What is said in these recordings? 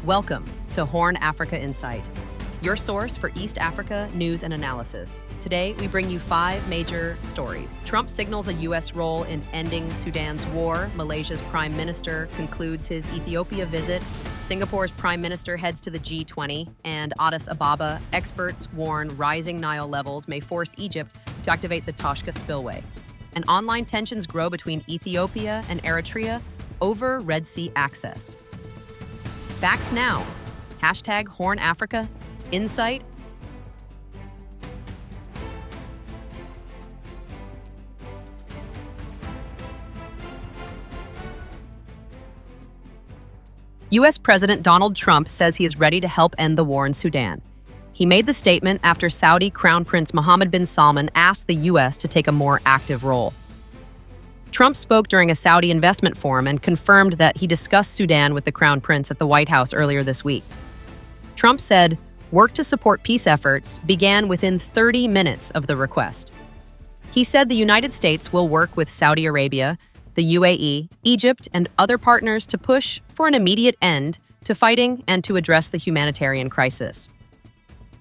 Welcome to HornAfrica Insight, your source for East Africa news and analysis. Today, we bring you 5 major stories. Trump signals a U.S. role in ending Sudan's war. Malaysia's prime minister concludes his Ethiopia visit. Singapore's prime minister heads to the G20. And Addis Ababa, experts warn rising Nile levels may force Egypt to activate the Toshka Spillway. And online tensions grow between Ethiopia and Eritrea over Red Sea access. Facts now. Hashtag HornAfrica Insight. U.S. President Donald Trump says he is ready to help end the war in Sudan. He made the statement after Saudi Crown Prince Mohammed bin Salman asked the U.S. to take a more active role. Trump spoke during a Saudi investment forum and confirmed that he discussed Sudan with the Crown Prince at the White House earlier this week. Trump said, work to support peace efforts began within 30 minutes of the request. He said the United States will work with Saudi Arabia, the UAE, Egypt, and other partners to push for an immediate end to fighting and to address the humanitarian crisis.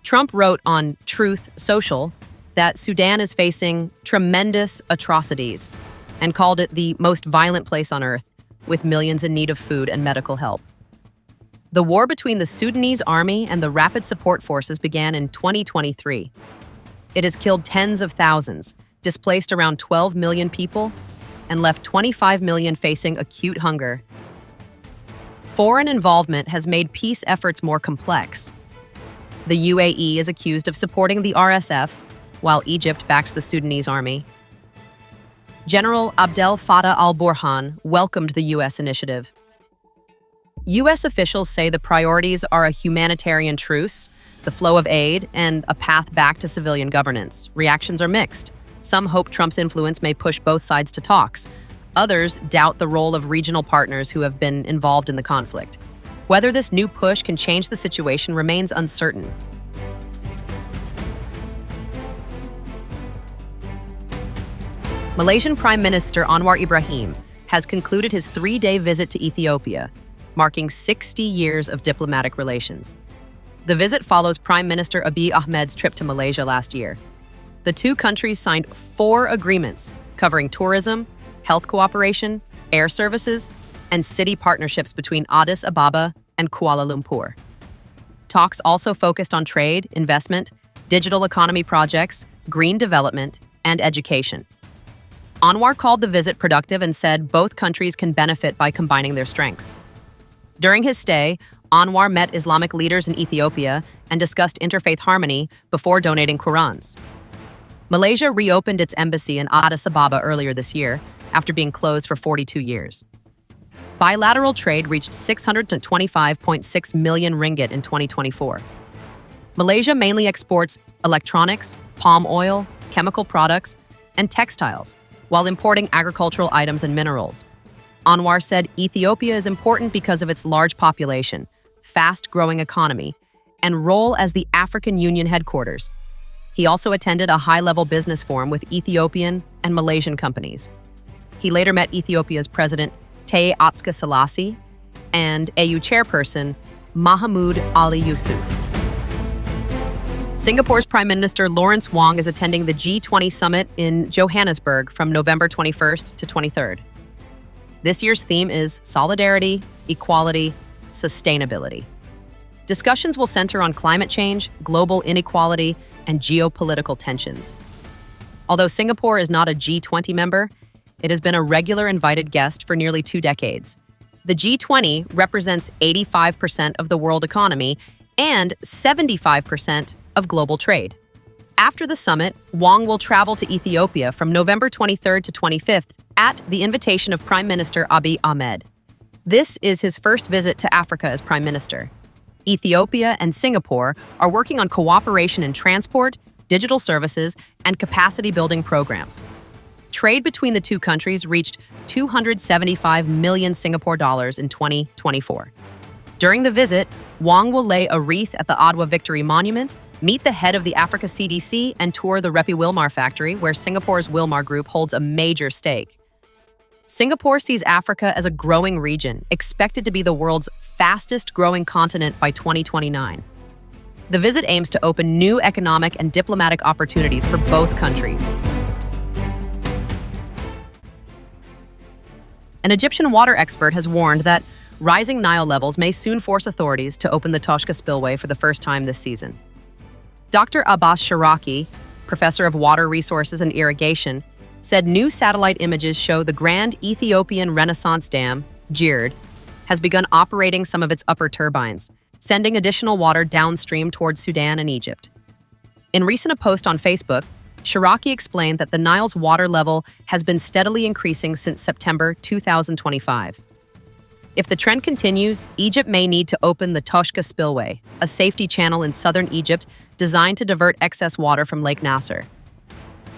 Trump wrote on Truth Social that Sudan is facing tremendous atrocities and called it the most violent place on earth, with millions in need of food and medical help. The war between the Sudanese army and the Rapid Support Forces began in 2023. It has killed tens of thousands, displaced around 12 million people, and left 25 million facing acute hunger. Foreign involvement has made peace efforts more complex. The UAE is accused of supporting the RSF, while Egypt backs the Sudanese army. General Abdel Fattah al-Burhan welcomed the U.S. initiative. U.S. officials say the priorities are a humanitarian truce, the flow of aid, and a path back to civilian governance. Reactions are mixed. Some hope Trump's influence may push both sides to talks. Others doubt the role of regional partners who have been involved in the conflict. Whether this new push can change the situation remains uncertain. Malaysian Prime Minister Anwar Ibrahim has concluded his 3-day visit to Ethiopia, marking 60 years of diplomatic relations. The visit follows Prime Minister Abiy Ahmed's trip to Malaysia last year. The two countries signed 4 agreements covering tourism, health cooperation, air services, and city partnerships between Addis Ababa and Kuala Lumpur. Talks also focused on trade, investment, digital economy projects, green development, and education. Anwar called the visit productive and said both countries can benefit by combining their strengths. During his stay, Anwar met Islamic leaders in Ethiopia and discussed interfaith harmony before donating Qurans. Malaysia reopened its embassy in Addis Ababa earlier this year after being closed for 42 years. Bilateral trade reached 625.6 million ringgit in 2024. Malaysia mainly exports electronics, palm oil, chemical products, and textiles, while importing agricultural items and minerals. Anwar said Ethiopia is important because of its large population, fast-growing economy, and role as the African Union headquarters. He also attended a high-level business forum with Ethiopian and Malaysian companies. He later met Ethiopia's President Taye Atske-Selassie and AU chairperson Mahamudu Ali Yusuf. Singapore's Prime Minister Lawrence Wong is attending the G20 summit in Johannesburg from November 21st to 23rd. This year's theme is solidarity, equality, sustainability. Discussions will center on climate change, global inequality, and geopolitical tensions. Although Singapore is not a G20 member, it has been a regular invited guest for nearly 2 decades. The G20 represents 85% of the world economy and 75% of global trade. After the summit, Wong will travel to Ethiopia from November 23rd to 25th at the invitation of Prime Minister Abiy Ahmed. This is his first visit to Africa as Prime Minister. Ethiopia and Singapore are working on cooperation in transport, digital services, and capacity-building programs. Trade between the two countries reached 275 million Singapore dollars in 2024. During the visit, Wong will lay a wreath at the Adwa Victory Monument, meet the head of the Africa CDC, and tour the Repi Wilmar factory, where Singapore's Wilmar Group holds a major stake. Singapore sees Africa as a growing region, expected to be the world's fastest-growing continent by 2029. The visit aims to open new economic and diplomatic opportunities for both countries. An Egyptian water expert has warned that rising Nile levels may soon force authorities to open the Toshka Spillway for the first time this season. Dr. Abbas Sharaki, professor of water resources and irrigation, said new satellite images show the Grand Ethiopian Renaissance Dam, GERD, has begun operating some of its upper turbines, sending additional water downstream towards Sudan and Egypt. In a post on Facebook, Sharaki explained that the Nile's water level has been steadily increasing since September 2025. If the trend continues, Egypt may need to open the Toshka Spillway, a safety channel in southern Egypt designed to divert excess water from Lake Nasser.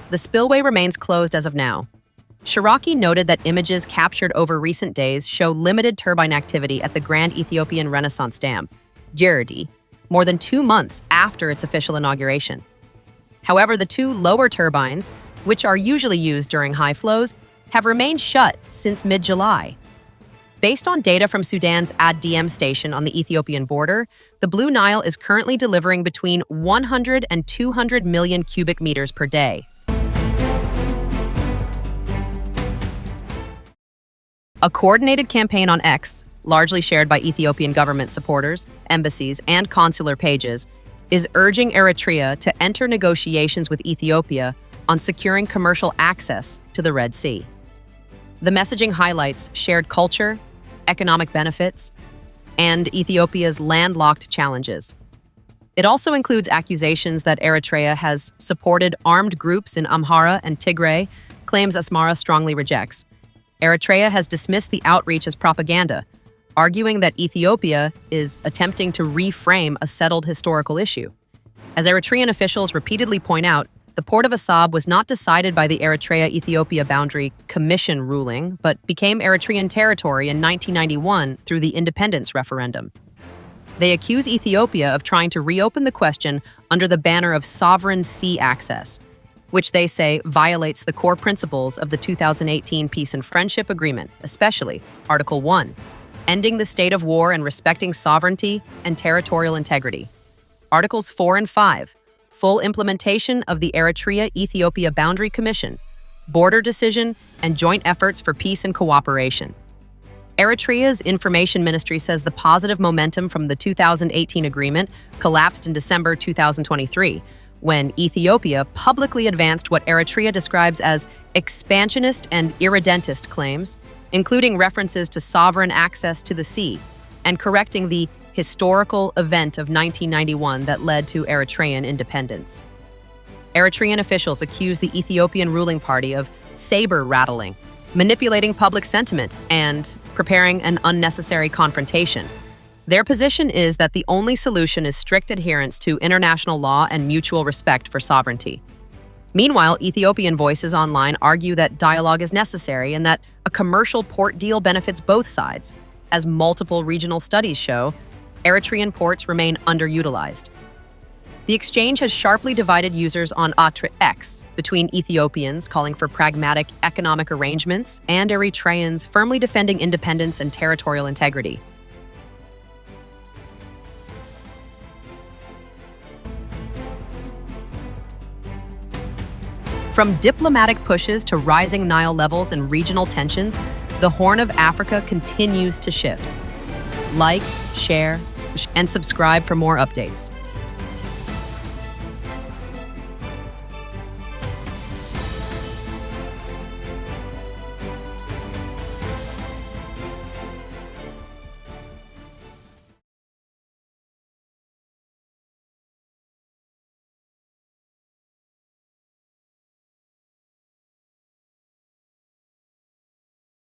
The spillway remains closed as of now. Sharaki noted that images captured over recent days show limited turbine activity at the Grand Ethiopian Renaissance Dam, GERD, more than 2 months after its official inauguration. However, the 2 lower turbines, which are usually used during high flows, have remained shut since mid-July. Based on data from Sudan's Ad-Diem station on the Ethiopian border, the Blue Nile is currently delivering between 100 and 200 million cubic meters per day. A coordinated campaign on X, largely shared by Ethiopian government supporters, embassies, and consular pages, is urging Eritrea to enter negotiations with Ethiopia on securing commercial access to the Red Sea. The messaging highlights shared culture, economic benefits, and Ethiopia's landlocked challenges. It also includes accusations that Eritrea has supported armed groups in Amhara and Tigray, claims Asmara strongly rejects. Eritrea has dismissed the outreach as propaganda, arguing that Ethiopia is attempting to reframe a settled historical issue. As Eritrean officials repeatedly point out, the Port of Assab was not decided by the Eritrea-Ethiopia Boundary Commission ruling, but became Eritrean territory in 1991 through the independence referendum. They accuse Ethiopia of trying to reopen the question under the banner of sovereign sea access, which they say violates the core principles of the 2018 Peace and Friendship Agreement, especially Article 1, ending the state of war and respecting sovereignty and territorial integrity. Articles 4 and 5, full implementation of the Eritrea-Ethiopia Boundary Commission, border decision, and joint efforts for peace and cooperation. Eritrea's information ministry says the positive momentum from the 2018 agreement collapsed in December 2023, when Ethiopia publicly advanced what Eritrea describes as expansionist and irredentist claims, including references to sovereign access to the sea, and correcting the historical event of 1991 that led to Eritrean independence. Eritrean officials accuse the Ethiopian ruling party of saber-rattling, manipulating public sentiment, and preparing an unnecessary confrontation. Their position is that the only solution is strict adherence to international law and mutual respect for sovereignty. Meanwhile, Ethiopian voices online argue that dialogue is necessary and that a commercial port deal benefits both sides. As multiple regional studies show, Eritrean ports remain underutilized. The exchange has sharply divided users on X between Ethiopians calling for pragmatic economic arrangements and Eritreans firmly defending independence and territorial integrity. From diplomatic pushes to rising Nile levels and regional tensions, the Horn of Africa continues to shift. Like, share, and subscribe for more updates.